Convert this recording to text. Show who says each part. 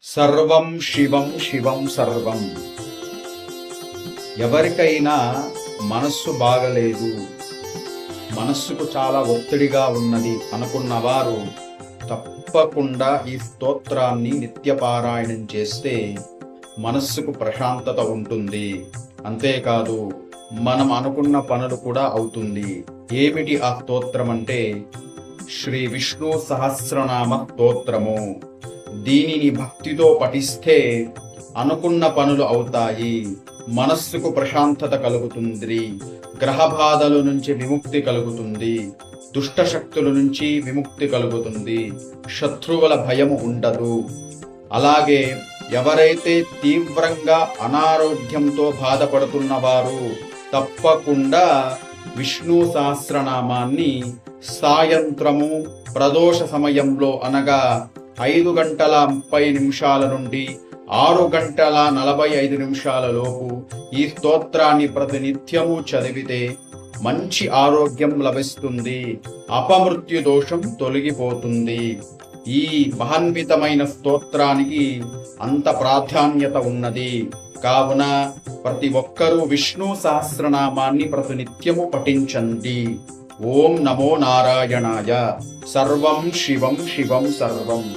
Speaker 1: సర్వం శివం శివం సర్వం. ఎవరికైనా మనస్సు బాగలేదు, మనస్సుకు చాలా ఒత్తిడిగా ఉన్నది అనుకున్నవారు తప్పకుండా ఈ స్తోత్రాన్ని నిత్యపారాయణం చేస్తే మనస్సుకు ప్రశాంతత ఉంటుంది. అంతేకాదు మనం అనుకున్న పనులు కూడా అవుతుంది. ఏమిటి ఆ స్తోత్రం అంటే శ్రీ విష్ణు సహస్రనామ స్తోత్రము. దీనిని భక్తితో పఠిస్తే అనుకున్న పనులు అవుతాయి, మనస్సుకు ప్రశాంతత కలుగుతుంది, గ్రహ బాధల నుంచి విముక్తి కలుగుతుంది, దుష్ట శక్తుల నుంచి విముక్తి కలుగుతుంది, శత్రువుల భయము ఉండదు. అలాగే ఎవరైతే తీవ్రంగా అనారోగ్యంతో బాధపడుతున్నవారు తప్పకుండా విష్ణు సహస్రనామాన్ని సాయంత్రము ప్రదోష సమయంలో అనగా 5 గంటల 30 నిమిషాల నుండి 6 గంటల 45 నిమిషాల లోపు ఈ స్తోత్రాన్ని ప్రతినిత్యము చదివితే మంచి ఆరోగ్యం లభిస్తుంది, అపమృత్యు దోషం తొలగిపోతుంది. ఈ మహాన్వితమైన స్తోత్రానికి అంత ప్రాధాన్యత ఉన్నది. కావున ప్రతి ఒక్కరూ విష్ణు సహస్రనామాన్ని ప్రతినిత్యము పఠించండి. ఓం నమో నారాయణాయ. సర్వం శివం శివం సర్వం.